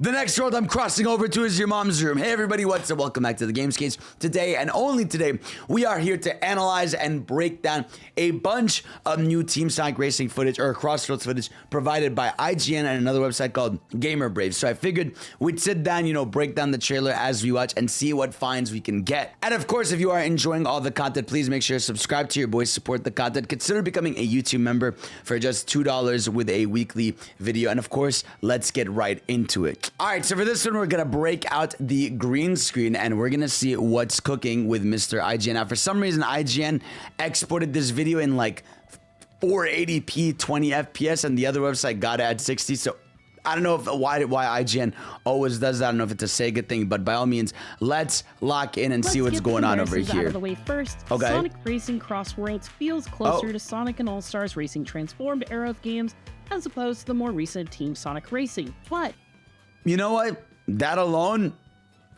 The next world I'm crossing over to is your mom's room. Hey everybody, what's up? Welcome back to the Games Case. Today, and only today, we are here to analyze and break down a bunch of new Team Sonic Racing footage, or CrossWorlds footage, provided by IGN and another website called GamerBraves. So I figured we'd sit down, break down the trailer as we watch and see what finds we can get. And of course, if you are enjoying all the content, please make sure to subscribe to your boys, support the content. Consider becoming a YouTube member for just $2 with a weekly video. And of course, let's get right into it. All right, so for this one, we're going to break out the green screen and we're going to see what's cooking with Mr. IGN. Now, for some reason, IGN exported this video in like 480p, 20 FPS, and the other website got it at 60. So I don't know why IGN always does that. I don't know if it's a Sega thing, but by all means, let's lock in and see what's going on over here. Out of the way first, okay. Sonic Racing CrossWorlds feels closer to Sonic and All-Stars Racing Transformed era of games as opposed to the more recent Team Sonic Racing. But you know what? That alone,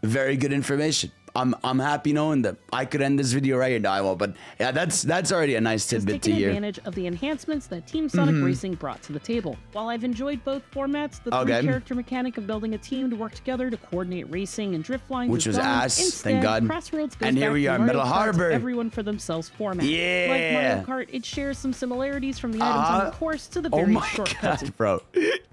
very good information. I'm happy knowing that I could end this video right here. No, I won't, but yeah, that's already a nice tidbit to hear. Advantage of the enhancements that Team Sonic Racing brought to the table. While I've enjoyed both formats, the three-character mechanic of building a team to work together to coordinate racing and drift flying, which was ass. Instead, thank God. CrossWorlds goes and here we are, Metal Harbor. Everyone for themselves format. Yeah. Like Mario Kart, it shares some similarities from the items on the course to the various shortcuts. God, bro.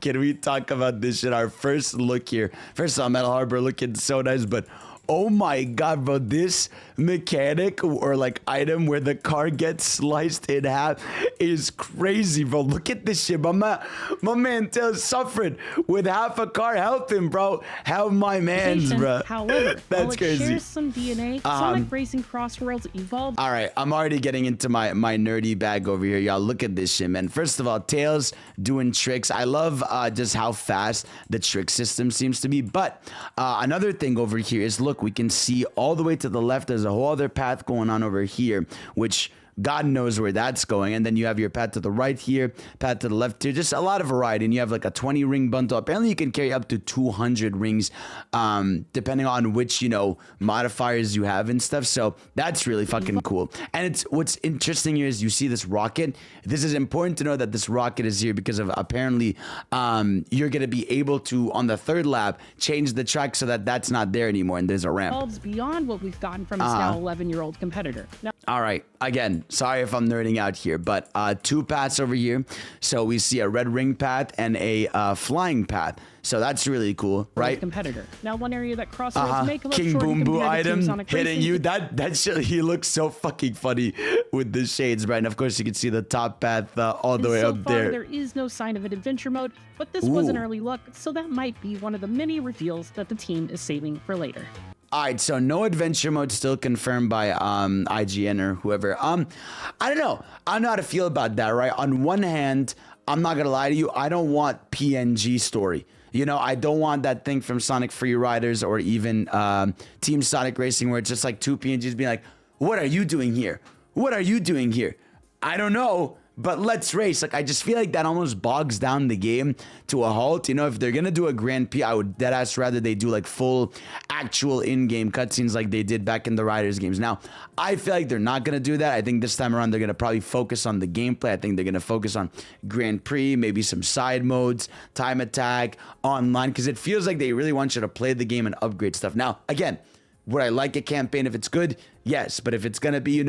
Can we talk about this shit? Our first look here. First of all, Metal Harbor looking so nice, but oh my God, bro, this mechanic or like item where the car gets sliced in half is crazy, bro. Look at this shit. My man Tails suffered with half a car. Help him, bro. Help my mans, bro. However, that's crazy. Shares some DNA. Sonic Racing CrossWorlds evolved. All right, I'm already getting into my nerdy bag over here, y'all. Look at this shit, man. First of all, Tails doing tricks. I love just how fast the trick system seems to be. But another thing over here is, look, we can see all the way to the left. There's a whole other path going on over here, which God knows where that's going. And then you have your path to the right here, path to the left here, just a lot of variety. And you have like a 20 ring bundle. Apparently you can carry up to 200 rings, depending on which, modifiers you have and stuff. So that's really fucking cool. And what's interesting here is you see this rocket. This is important to know that this rocket is here because of apparently, you're going to be able to, on the third lap, change the track so that that's not there anymore. And there's a ramp. Beyond what we've gotten from his now 11-year-old competitor. Now, all right, again, sorry if I'm nerding out here, but two paths over here. So we see a red ring path and a flying path. So that's really cool, right? Competitor. Now, one area that CrossWorlds make a King Boom Boo item hitting you. That shit, he looks so fucking funny with the shades, right? And of course, you can see the top path all the way up there. There is no sign of an adventure mode, but this was an early look, so that might be one of the many reveals that the team is saving for later. All right, so no adventure mode still confirmed by IGN or whoever. I don't know. I don't know how to feel about that, right? On one hand, I'm not gonna lie to you, I don't want PNG story. I don't want that thing from Sonic Free Riders or even Team Sonic Racing where it's just like two PNGs being like, what are you doing here? What are you doing here? I don't know. But let's race. Like, I just feel like that almost bogs down the game to a halt. If they're going to do a Grand Prix, I would deadass rather they do like full actual in-game cutscenes like they did back in the Riders games. Now, I feel like they're not going to do that. I think this time around, they're going to probably focus on the gameplay. I think they're going to focus on Grand Prix, maybe some side modes, time attack, online, because it feels like they really want you to play the game and upgrade stuff. Now, again, would I like a campaign if it's good? Yes. But if it's going to be,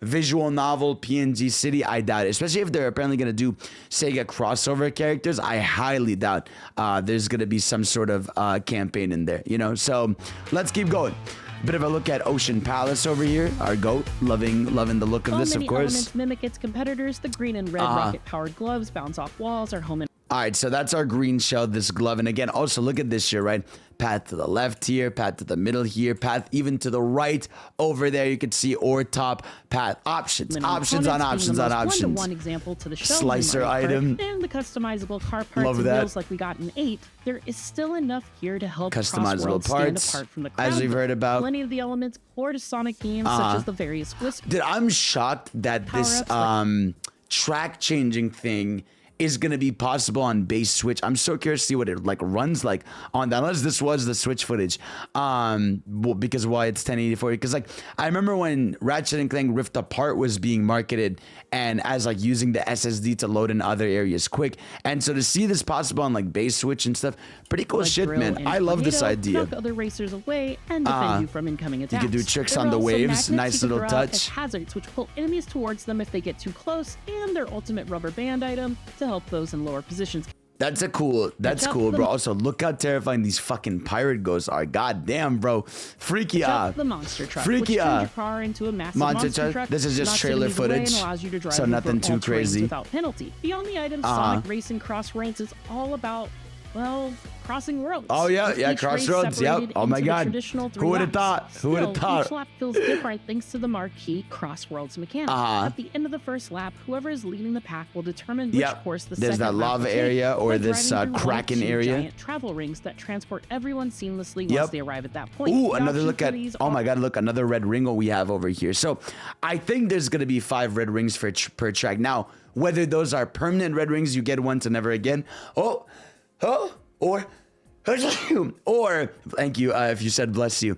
visual novel, PNG City, I doubt it. Especially if they're apparently going to do Sega crossover characters, I highly doubt there's going to be some sort of campaign in there, So let's keep going. Bit of a look at Ocean Palace over here. Our goat, loving the look of this, of course. Elements mimic its competitors. The green and red rocket-powered gloves bounce off walls, are home in. All right, so that's our green shell, this glove. And again, also look at this shit, right? Path to the left here, path to the middle here, path even to the right over there. You can see or top path options on options on options. One-to-one example to the shell slicer item and the customizable car parts and wheels like we got in 8. There is still enough here to help customizable parts stand apart from the crowd, as we've heard about. Plenty of the elements core to Sonic games, such as the various whiskers. Dude, I'm shocked that this track changing thing is going to be possible on base Switch. I'm so curious to see what it like runs like on that, unless this was the Switch footage, because why it's 1080 because like I remember when Ratchet and Clank Rift Apart was being marketed and as like using the SSD to load in other areas quick, and so to see this possible on like base Switch and stuff, pretty cool shit, man. I love this idea. Knock other racers away and defend you from incoming attacks. You can do tricks on the waves. Nice little touch. Hazards which pull enemies towards them if they get too close, and their ultimate rubber band item to help those in lower positions. That's cool, bro. Also, look how terrifying these fucking pirate ghosts are. God damn, bro. Freaky the monster truck, which turns your car into a massive monster truck. This is just trailer footage, so nothing too crazy. Without penalty. Beyond the items, Sonic Racing CrossWorlds is all about, well, crossing worlds. Oh yeah, CrossWorlds. Yep. Oh my God. Who would have thought? Who would have thought? Each lap feels different thanks to the marquee CrossWorlds mechanic. At the end of the first lap, whoever is leading the pack will determine which course the There's second that lap lava will area take or by this driving through Kraken area. Giant travel rings that transport everyone seamlessly once they arrive at that point. Ooh, another look at. Oh my God! Look, another red ring we have over here. So, I think there's gonna be 5 red rings per track. Now, whether those are permanent red rings, you get once and never again. Or thank you if you said bless you,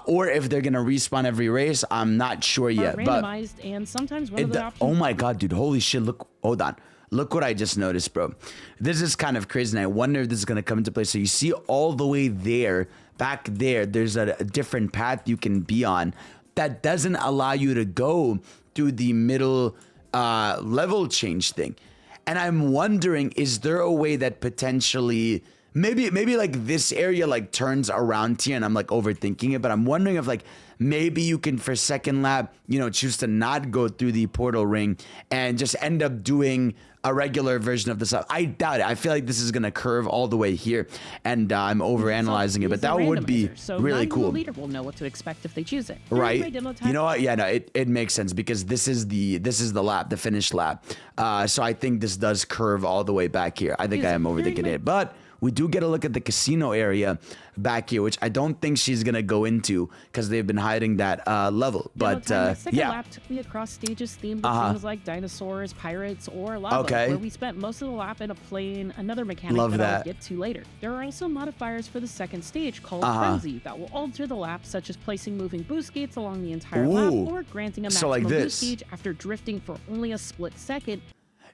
or if they're gonna respawn every race, I'm not sure yet. Randomized, but and sometimes one of the options. Oh my God, dude! Holy shit! Hold on. Look what I just noticed, bro. This is kind of crazy, and I wonder if this is gonna come into play. So you see all the way there, back there, there's a different path you can be on that doesn't allow you to go through the middle level change thing. And I'm wondering, is there a way that potentially maybe like this area like turns around here, and I'm like overthinking it, but I'm wondering if like maybe you can for second lap, choose to not go through the portal ring and just end up doing a regular version of this. I doubt it. I feel like this is gonna curve all the way here, and I'm overanalyzing it, but that would be really cool. The leader will know what to expect if they choose it. Right? You know what? Yeah, no, it makes sense because this is the lap, the finish lap. So I think this does curve all the way back here. I think I am overthinking it, but we do get a look at the casino area back here, which I don't think she's gonna go into because they've been hiding that level. But the second lap took me across stages themed with things like dinosaurs, pirates, or lava, where we spent most of the lap in a plane, another mechanic that I'll get to later. There are also modifiers for the second stage called Frenzy that will alter the lap, such as placing moving boost gates along the entire lap or granting a maximum boost gauge after drifting for only a split second.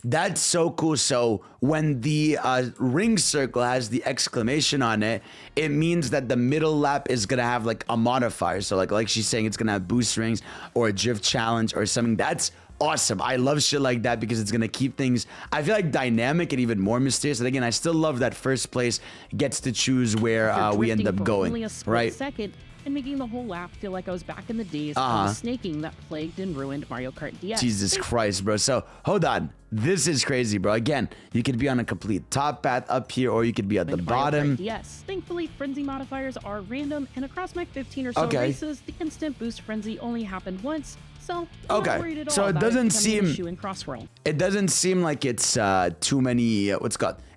That's so cool. So when the ring circle has the exclamation on it, it means that the middle lap is gonna have like a modifier. So like she's saying, it's gonna have boost rings or a drift challenge or something. That's awesome. I love shit like that because it's gonna keep things, I feel like, dynamic and even more mysterious. And again, I still love that first place gets to choose where we end up going. Only a split second. And making the whole lap feel like I was back in the days of the snaking that plagued and ruined Mario Kart DS. Jesus Christ, bro. So, hold on. This is crazy, bro. Again, you could be on a complete top path up here, or you could be at the bottom. Yes. Thankfully, frenzy modifiers are random, and across my 15 or so races, the instant boost frenzy only happened once. So, I'm not worried at all it doesn't seem an issue in CrossWorld. It doesn't seem like it's too many.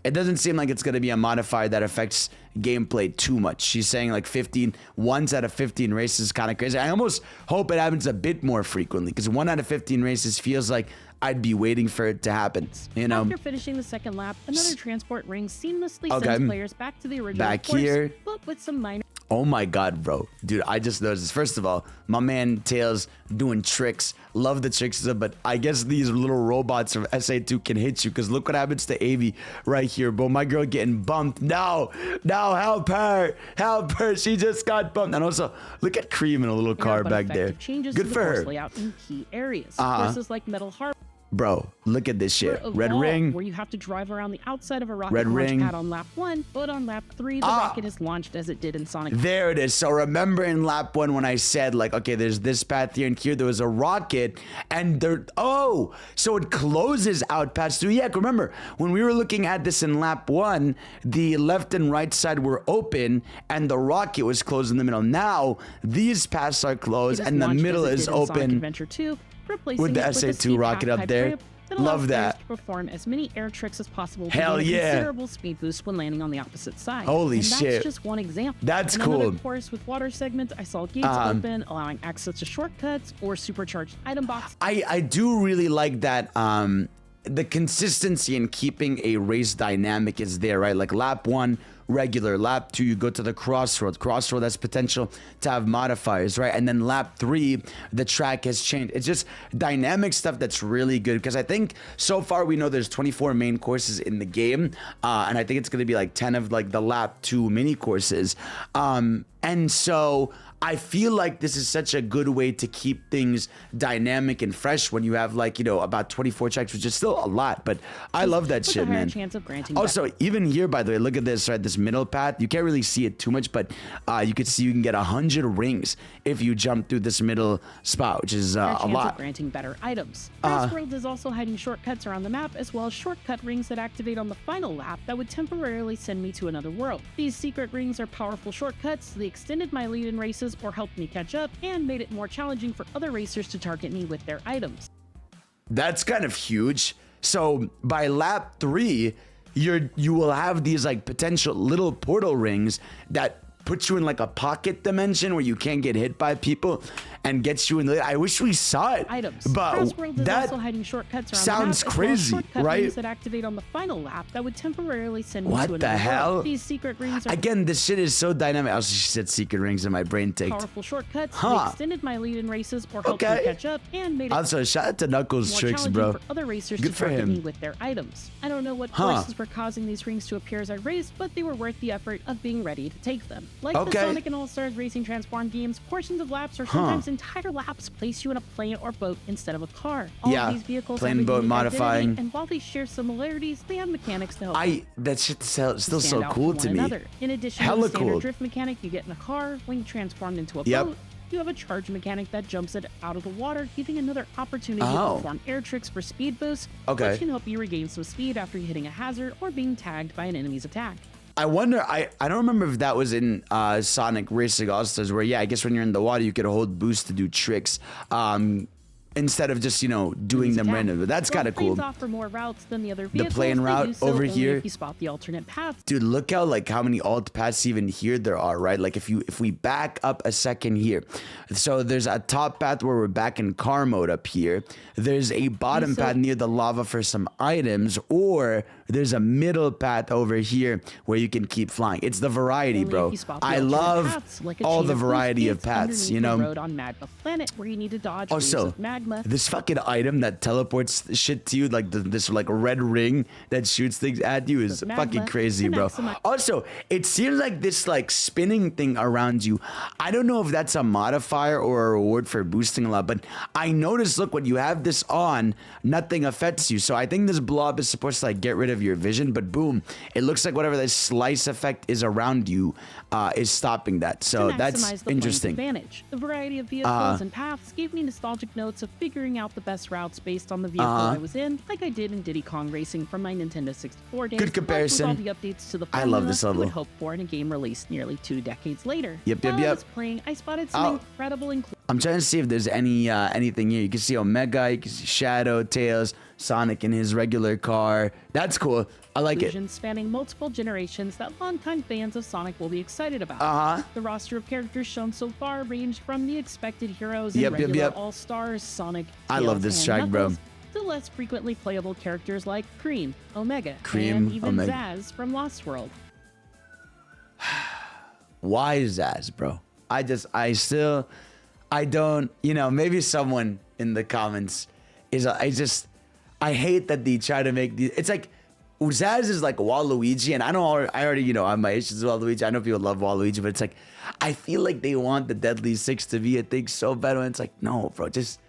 It doesn't seem like it's going to be a modifier that affects gameplay too much. She's saying like 15, once out of 15 races is kind of crazy. I almost hope it happens a bit more frequently because 1 out of 15 races feels like I'd be waiting for it to happen. After finishing the second lap, another transport ring seamlessly sends players back to the original course, here, but with some minor. Oh my God, bro. Dude, I just noticed this. First of all, my man Tails doing tricks. Love the tricks, but I guess these little robots from SA2 can hit you because look what happens to Avi right here, bro. My girl getting bumped. No, help her. Help her. She just got bumped. And also, look at Cream in a little car back there. Good for her. Layout in key areas. Courses like Metal Harbor. Bro, look at this shit. Red ring. Where you have to drive around the outside of a rocket launch pad on lap 1, but on lap 3, the rocket is launched as it did in Sonic. There it is. So remember in lap 1 when I said like, okay, there's this path here and here, there was a rocket and there, so it closes out past 2. Yeah, remember when we were looking at this in lap 1, the left and right side were open and the rocket was closed in the middle. Now these paths are closed and the middle is open. Adventure 2. With the SA2 rocket up there. Love that. To perform as many air tricks as possible to Hell gain yeah. Considerable speed boost when landing on the opposite side. Holy shit. That's just one example. That's in cool. Another course with water segments, I saw gates open, allowing access to shortcuts or supercharged item boxes. I do really like that the consistency in keeping a race dynamic is there, right? Like lap 1, regular. Lap 2, you go to the CrossWorlds. CrossWorld has potential to have modifiers, right? And then lap 3, the track has changed. It's just dynamic stuff that's really good, because I think so far we know there's 24 main courses in the game, and I think it's going to be like 10 of like the lap 2 mini courses. And so I feel like this is such a good way to keep things dynamic and fresh when you have like, you know, about 24 tracks, which is still a lot, but I love that shit, man. Chance of granting also, even here, by the way, look at this, right? This middle path, you can't really see it too much, but you can see you can get 100 rings if you jump through this middle spot, which is a lot. Of granting better items. CrossWorlds is also hiding shortcuts around the map, as well as shortcut rings that activate on the final lap that would temporarily send me to another world. These secret rings are powerful shortcuts. They extended my lead in races or helped me catch up, and made it more challenging for other racers to target me with their items. That's kind of huge. So by lap 3, you will have these like potential little portal rings that put you in like a pocket dimension where you can't get hit by people and gets you in the... I wish we saw it. Items. But CrossWorlds is that also hiding shortcuts around sounds the map, crazy, right? Rings that activate on the final lap that would temporarily send me to what another the hell? world. These secret rings are... Again, this shit is so dynamic. I also said secret rings and my brain ticked. Powerful shortcuts. They extended my lead in races or helped me catch up, and made it also shout out to Knuckles Tricks, bro. For other racers Good to for target him. me with their items. I don't know what forces were causing these rings to appear as I raced, but they were worth the effort of being ready to take them. Like the Sonic and All-Stars Racing Transform games, portions of laps or sometimes entire laps place you in a plane or boat instead of a car. All of these vehicles plane, have boat, modifying. And while they share similarities, they have mechanics to help. That shit's still so cool to me. In addition to the standard drift mechanic you get in a car, when you transformed into a boat, you have a charge mechanic that jumps it out of the water, giving another opportunity to perform air tricks for speed boost, which can help you regain some speed after hitting a hazard or being tagged by an enemy's attack. I wonder, I don't remember if that was in Sonic Racing All-Stars, where, I guess when you're in the water, you could hold boost to do tricks. Instead of just, doing them randomly. That's kind of cool. Offer more routes than the other vehicles. The plane route over here. If you spot the alternate path. Dude, look how how many alt paths even here there are, right? Like if we back up a second here. So there's a top path where we're back in car mode up here. There's a bottom path near the lava for some items, or there's a middle path over here where you can keep flying. It's the variety, bro. I love all the variety of paths, Road on Magma Planet where you need to dodge of magma. This fucking item that teleports shit to you, like this red ring that shoots things at you, is fucking crazy, bro. Also, it seems like this spinning thing around you, I don't know if that's a modifier or a reward for boosting a lot, but I noticed, look, when you have this on, nothing affects you. So I think this blob is supposed to get rid of your vision, but boom, it looks like whatever this slice effect is around you is stopping that. So that's interesting. The variety of vehicles and paths gave me nostalgic notes of figuring out the best routes based on the vehicle I was in, like I did in Diddy Kong Racing from my Nintendo 64 days. Good comparison. All the updates to the I love this level. I would hope for in a game released nearly 2 decades later. While I was playing, I spotted some incredible I'm trying to see if there's anything here. You can see Omega, you can see Shadow, Tails, Sonic in his regular car. That's cool. I like it. Spanning multiple generations that longtime fans of Sonic will be excited about. The roster of characters shown so far ranged from the expected heroes and regular all-stars Sonic, I love this track, bro. To less frequently playable characters like Cream, Omega, and even Zaz from Lost World. Why Zaz, bro? I don't, maybe someone in the comments I hate that they try to make these. It's like Zaz is like Waluigi, and I already have my issues with Waluigi. I know people love Waluigi, but it's like I feel like they want the Deadly Six to be a thing so bad, and it's like, no, bro, just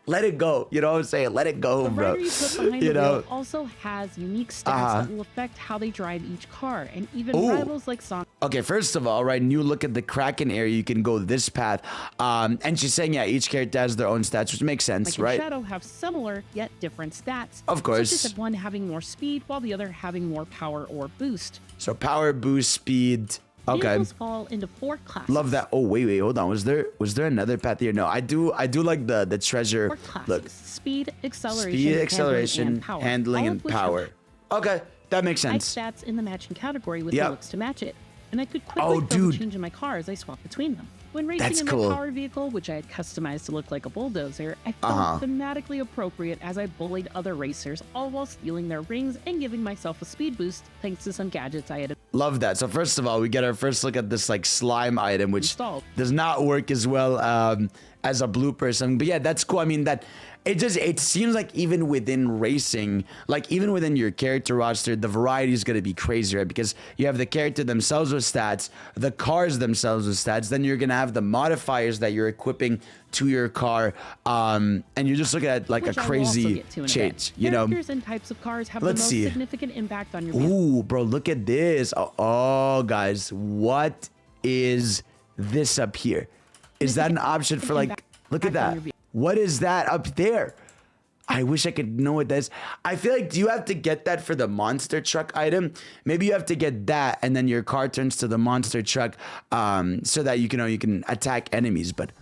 let it go. You know what I'm saying? Let it go, bro. The rider you put behind the wheel also has unique stats that will affect how they drive each car, and even rivals like Sonic. Okay, first of all, right, new look at the Kraken area, you can go this path. And she's saying, each character has their own stats, which makes sense, right? Shadow have similar yet different stats. Of course. Such as one having more speed while the other having more power or boost. So power, boost, speed. Okay. Vehicles fall into 4 classes. Love that. Oh, wait, hold on. Was there another path here? No, I do like the treasure. 4 classes. Look. Speed, acceleration, handling, and power. Okay, that makes sense. I have stats in the matching category with the looks to match it. And I could quickly change in my car as I swap between them. When racing in my power vehicle, which I had customized to look like a bulldozer, I felt thematically appropriate as I bullied other racers, all while stealing their rings and giving myself a speed boost thanks to some gadgets I had. Love that. So first of all, we get our first look at this like slime item, which does not work as well as a blue person. But yeah, that's cool. I mean, that it seems like even within racing, like even within your character roster, the variety is going to be crazy, right? Because you have the character themselves with stats, the cars themselves with stats, then you're going to have the modifiers that you're equipping to your car, and you're just looking at like a crazy change, you know. Characters and types of cars have the most significant impact on your vehicle. Ooh, bro, look at this. Oh, guys, what is this up here? Is that an option for like, look at that. What is that up there? I wish I could know what that is. I feel like, do you have to get that for the monster truck item? Maybe you have to get that and then your car turns to the monster truck so that you can attack enemies. But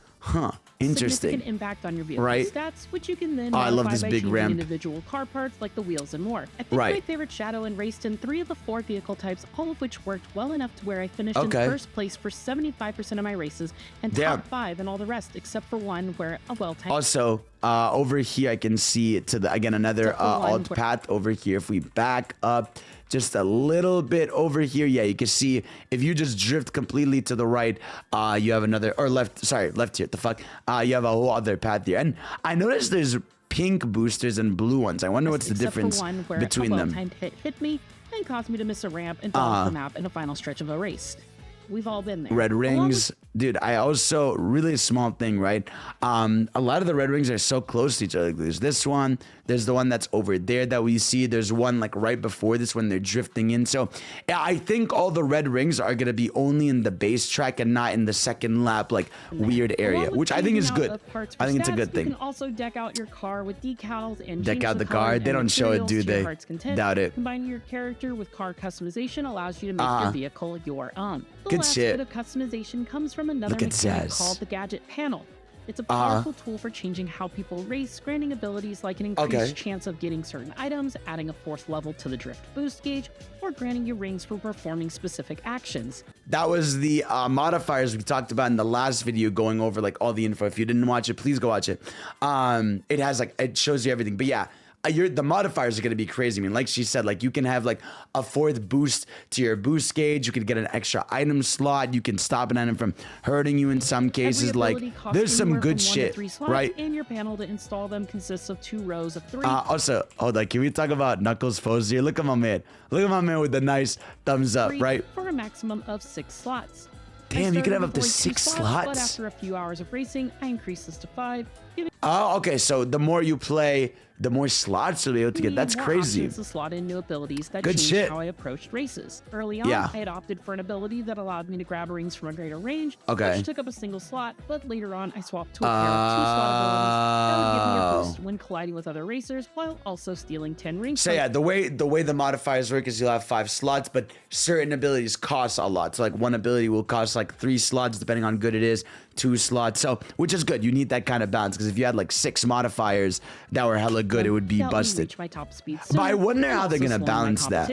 interesting. Significant impact on your vehicle stats, which you can then I love this by big ramp. Individual car parts like the wheels and more. I think my favorite shadow and raced in 3 of the 4 vehicle types, all of which worked well enough to where I finished in first place for 75% of my races and top 5 in all the rest, except for one where a well-timed. Also, over here I can see again another alt path over here. If we back up just a little bit over here, yeah, you can see if you just drift completely to the right, you have another, or left here, what the fuck, you have a whole other path here. And I noticed there's pink boosters and blue ones. I wonder what's the difference between them. A well-timed hit me and caused me to miss a ramp and fall off the map in a final stretch of a race. We've all been there. Red rings. Dude, I also, really small thing, right? A lot of the red rings are so close to each other. There's this one. There's the one that's over there that we see. There's one like right before this when they're drifting in. So yeah, I think all the red rings are going to be only in the base track and not in the second lap, like weird area, which I think is good. I think it's a good thing. You can also deck out your car with decals and deck out the car. They don't show it, do they? Doubt it. Combining your character with car customization allows you to make your vehicle your own. The good last shit. bit of customization comes from another mechanic called the gadget panel. It's a powerful tool for changing how people race, granting abilities like an increased chance of getting certain items, adding a 4th level to the drift boost gauge, or granting you rings for performing specific actions. That was the modifiers we talked about in the last video, going over like all the info. If you didn't watch it, please go watch it. It has like, it shows you everything. But yeah, the modifiers are going to be crazy. I mean, like she said, like you can have like a 4th boost to your boost gauge. You could get an extra item slot. You can stop an item from hurting you in some cases. Like there's some good shit, right? And your panel to install them consists of 2 rows of 3. Also, hold on. Can we talk about Knuckles' pose here? Look at my man. Look at my man with the nice thumbs up, right? For a maximum of 6 slots. Damn, you can have up to 6 slots. But after a few hours of racing, I increased this to 5. Oh, okay. So the more you play, the more slots you'll be able to get. That's crazy. To slot in new abilities that changed how I approached races. Early on, I had opted for an ability that allowed me to grab rings from a greater range, which took up a single slot. But later on, I swapped to a pair of 2-slot abilities that would give me a boost when colliding with other racers, while also stealing 10 rings. So yeah, the way the modifiers work is you'll have 5 slots, but certain abilities cost a lot. So like one ability will cost like 3 slots, depending on how good it is. 2 slots, so which is good. You need that kind of balance, because if you had like 6 modifiers that were hella good, it would be busted. My top speed but I wonder how they're gonna balance that.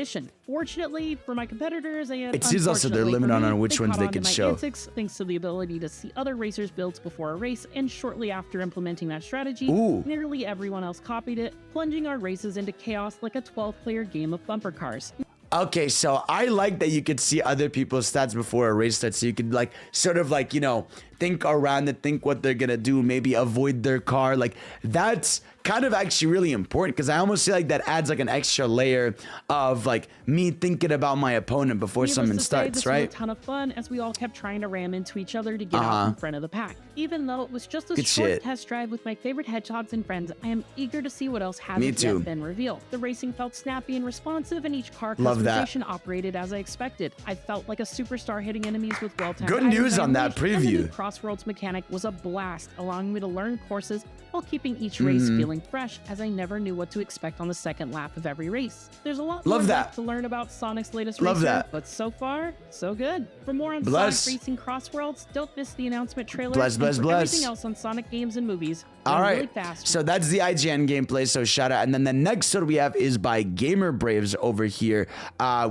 Fortunately for my competitors, and it seems also they're limited on which ones they can show. Thanks to the ability to see other racers' builds before a race, and shortly after implementing that strategy, nearly everyone else copied it, plunging our races into chaos like a 12-player game of bumper cars. Okay, so I like that you could see other people's stats before a race starts, so you could like sort of like, you know, think around it, think what they're gonna do, maybe avoid their car. Like that's kind of actually really important, because I almost feel like that adds like an extra layer of like me thinking about my opponent before someone starts, this right? Was a ton of fun as we all kept trying to ram into each other to get out in front of the pack. Even though it was just a short test drive with my favorite hedgehogs and friends, I am eager to see what else hasn't yet been revealed. The racing felt snappy and responsive, and each car customization operated as I expected. I felt like a superstar hitting enemies with well-timed good news on that preview. CrossWorlds mechanic was a blast, allowing me to learn courses while keeping each race feeling feeling fresh as I never knew what to expect on the second lap of every race. There's a lot Love more that. left to learn about Sonic's latest Love racer, that. but so far, so good. For more on Bless. Sonic Racing CrossWorlds, don't miss the announcement trailer. Bless, bless, and for bless. everything else on Sonic games and movies. All right, really fast. so that's the IGN gameplay, so shout out. And then the next one we have is by GamerBraves over here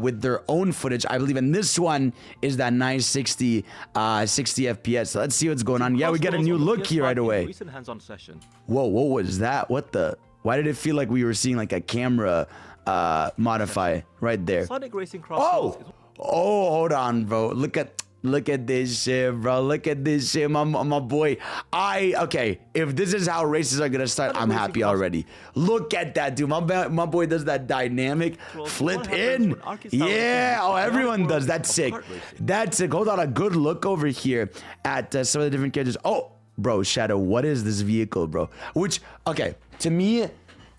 with their own footage, I believe. And this one is that nice 60 FPS. So let's see what's going on. Yeah, we get a new look here right away. Recent hands-on session. Whoa, what was that? What the? Why did it feel like we were seeing like a camera modify right there? Sonic Racing Oh, CrossWorlds. oh, hold on, bro. Look at this shit, bro. Look at this shit, my boy. Okay, if this is how races are gonna start, I'm happy already. Look at that, dude. My boy does that dynamic flip in. Yeah, oh, everyone does. That's sick. That's sick. Hold on, a good look over here at some of the different characters. Oh, bro, Shadow, what is this vehicle, bro? Which, okay, to me,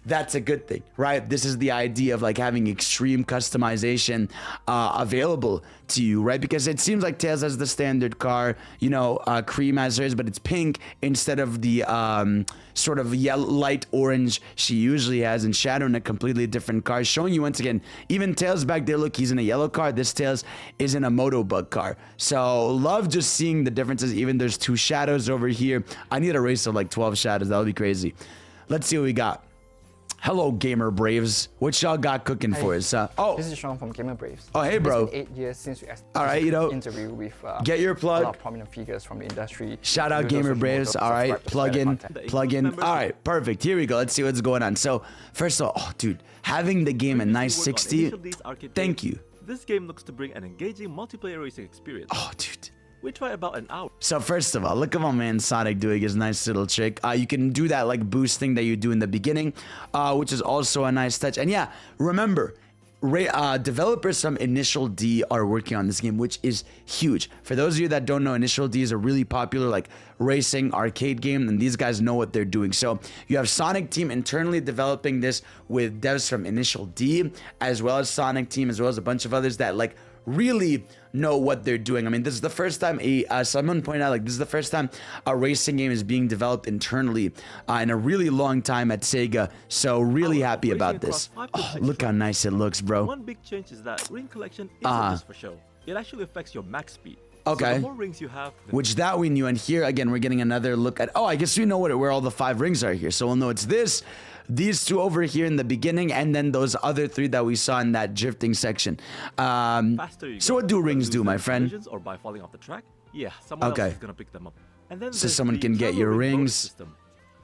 that's a good thing, right? This is the idea of like having extreme customization available to you, right? Because it seems like Tails has the standard car, you know, Cream has hers, but it's pink instead of the sort of yellow, light orange she usually has, and Shadow in a completely different car, showing you once again, even Tails back there, look, he's in a yellow car. This Tails is in a Motobug car. So love just seeing the differences. Even there's 2 Shadows over here. I need a race of like 12 Shadows. That would be crazy. Let's see what we got. Hello, GamerBraves. What y'all got cooking for us? Oh, this is Sean from GamerBraves. Oh, hey, bro. It's been 8 years since we all right, you know, interview with get your plug. a lot of prominent figures from the industry. Shout out GamerBraves. All right, plug in. All right, perfect. Here we go. Let's see what's going on. So, first of all, oh, dude, having the game at nice 60. Thank you. This game looks to bring an engaging multiplayer racing experience. Oh, dude. We try about an hour. So first of all, look at my man Sonic doing his nice little trick. You can do that like boost thing that you do in the beginning, which is also a nice touch. And yeah, remember, developers from Initial D are working on this game, which is huge. For those of you that don't know, Initial D is a really popular like racing arcade game, and these guys know what they're doing. So you have Sonic Team internally developing this with devs from Initial D, as well as Sonic Team, as well as a bunch of others that like really know what they're doing. I mean, this is the first time someone pointed out, like, this is the first time a racing game is being developed internally in a really long time at Sega. So really happy about this. Oh, look how nice it looks, bro. One big change is that ring collection isn't just for show. It actually affects your max speed. Okay. So the more rings you have, which that we knew. And here again, we're getting another look at. Oh, I guess we know where all the 5 rings are here. So we'll know it's this, these 2 over here in the beginning, and then those other 3 that we saw in that drifting section. So what do rings do, my friend? Or by falling off the track? Yeah, someone else is gonna pick them up. And then so someone can get your rings.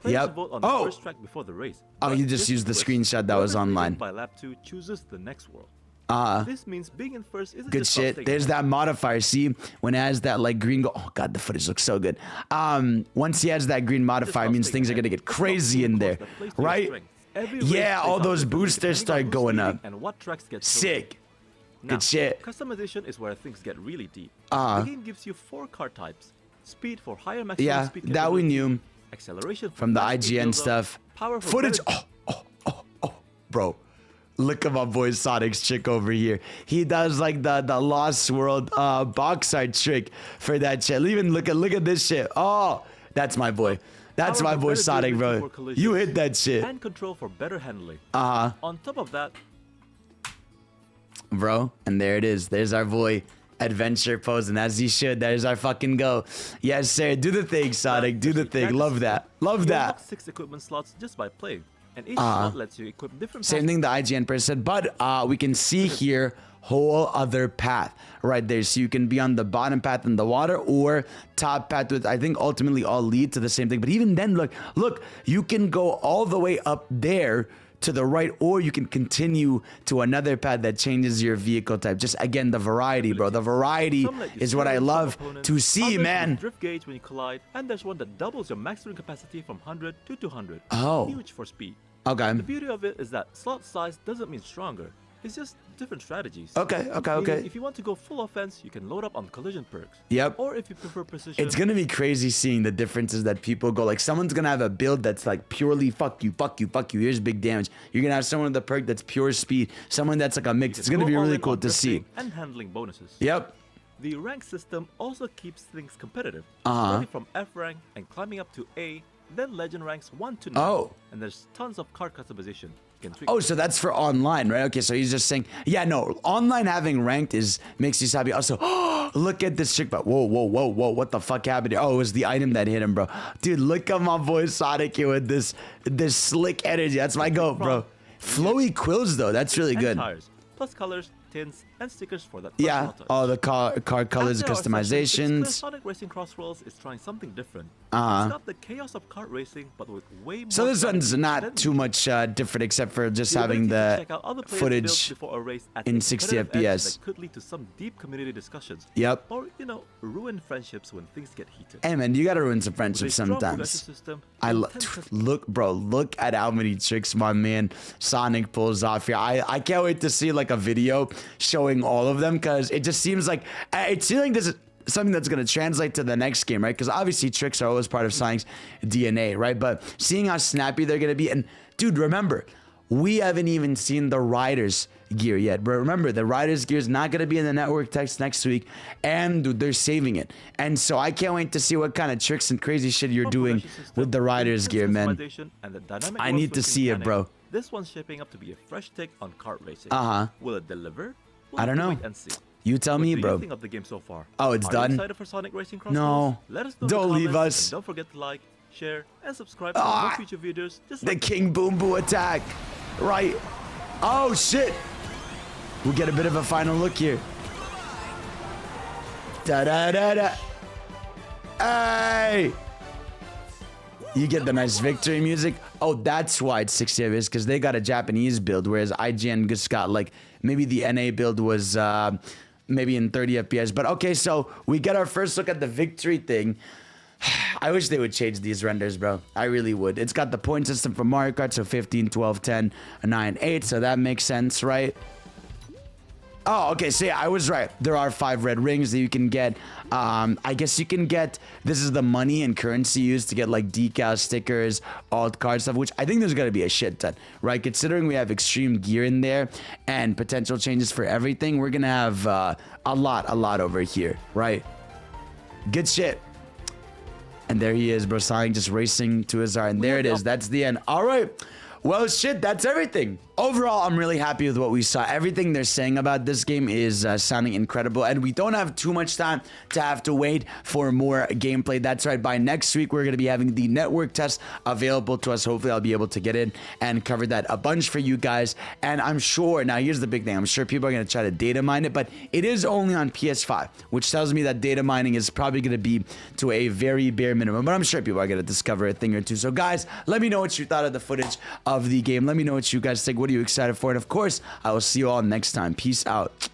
Yep. Vote on the first track before the race. Oh, you just used the screenshot that was online. By lap 2 chooses the next world. This means being in first isn't good just shit. There's that modifier. See, when it has that like green oh god, the footage looks so good. Once he has that green modifier, it means things are gonna get crazy in there, right? Yeah, all those boosters start going up. And what tracks get sick. Now, good shit. Customization is where things get really deep. The game gives you 4 car types: speed for higher maximum speed. Yeah, that we knew. Acceleration from the IGN stuff. Footage. Oh, bro. Look at my boy Sonic's trick over here. He does like the Lost World box art trick for that shit. Even look at this shit. Oh, that's my boy. That's my boy Sonic, bro. You hit that shit. And control for better handling. On top of that, bro, and there it is. There's our boy adventure posing as he should. There's our fucking go. Yes, sir. Do the thing, Sonic. Do the thing. Love that. Love that. 6 equipment slots just by playing. And each slot lets you equip different same thing the IGN person, but we can see here whole other path right there. So you can be on the bottom path in the water or top path, with I think ultimately all lead to the same thing. But even then, look, you can go all the way up there to the right, or you can continue to another path that changes your vehicle type. Just again, the variety, bro. The variety is what I love to see, man. Drift gauge when you collide, and there's one that doubles your maximum capacity from 100 to 200. Oh, huge for speed. Okay. The beauty of it is that slot size doesn't mean stronger. It's just different strategies. Okay. If you want to go full offense, you can load up on collision perks. Yep. Or if you prefer precision. It's gonna be crazy seeing the differences that people go. Like someone's gonna have a build that's like purely fuck you. Here's big damage. You're gonna have someone with a perk that's pure speed. Someone that's like a mix. It's gonna be really cool to see. And handling bonuses. Yep. The rank system also keeps things competitive. Starting from F rank and climbing up to A Then legend ranks 1 to 9. Oh. And there's tons of card customization. Oh, so that's for online, right? Okay, so he's just saying, yeah, no, online having ranked makes you happy. Also, look at this chick, but whoa, what the fuck happened here? Oh, it was the item that hit him, bro. Dude, look at my boy Sonic here with this slick energy. That's my goat, bro. Flowy quills though, that's really good. Tires, plus colors, tints, and stickers for that. Yeah, all the card colors, customizations. Sonic Racing CrossWorlds is trying something different. It's not the chaos of kart racing, but with way more. So this one's not too much different, except for just having the footage in 60 FPS. That could lead to some deep community discussions. Yep. Or ruin friendships when things get heated. Hey man, you gotta ruin some friendships sometimes. Look at how many tricks my man Sonic pulls off here. I can't wait to see like a video showing all of them, because it just seems like this is something that's going to translate to the next game, right? Because obviously tricks are always part of Sonic's DNA, right? But seeing how snappy they're going to be, and dude, remember, we haven't even seen the Riders gear yet, but remember, the Riders gear is not going to be in the network text next week, and dude, they're saving it. And so I can't wait to see what kind of tricks and crazy shit you're doing with the Riders gear, man. I need to see it, bro. This one's shaping up to be a fresh take on kart racing. Will it deliver? I don't know. You tell me, bro. What do you think of the game so far? Oh, it's done? Are you excited for Sonic Racing CrossWorlds? No. Let us know. Don't leave us. Don't forget to like, share, and subscribe for more future videos. Just the King Boom Boo attack. Right. Oh, shit. We'll get a bit of a final look here. Da-da-da-da. Hey. You get the nice victory music. Oh, that's why it's 60 FPS, because they got a Japanese build, whereas IGN just got like, maybe the NA build was maybe in 30 FPS. But okay, so we get our first look at the victory thing. I wish they would change these renders, bro. I really would. It's got the point system for Mario Kart, so 15, 12, 10, 9, 8, so that makes sense, right? Oh, okay, so yeah, I was right. There are 5 red rings that you can get. I guess you can get, this is the money and currency used to get like decals, stickers, alt card stuff, which I think there's going to be a shit ton, right? Considering we have extreme gear in there and potential changes for everything, we're going to have a lot over here, right? Good shit. And there he is, bro. Sonic just racing to his heart. And there it is. That's the end. All right. Well, shit, that's everything. Overall, I'm really happy with what we saw. Everything they're saying about this game is sounding incredible, and we don't have too much time to have to wait for more gameplay. That's right. By next week, we're going to be having the network test available to us. Hopefully, I'll be able to get in and cover that a bunch for you guys. And I'm sure, now here's the big thing. I'm sure people are going to try to data mine it, but it is only on PS5, which tells me that data mining is probably going to be to a very bare minimum, but I'm sure people are going to discover a thing or two. So guys, let me know what you thought of the footage of the game. Let me know what you guys think. What are you excited for? And of course, I will see you all next time. Peace out.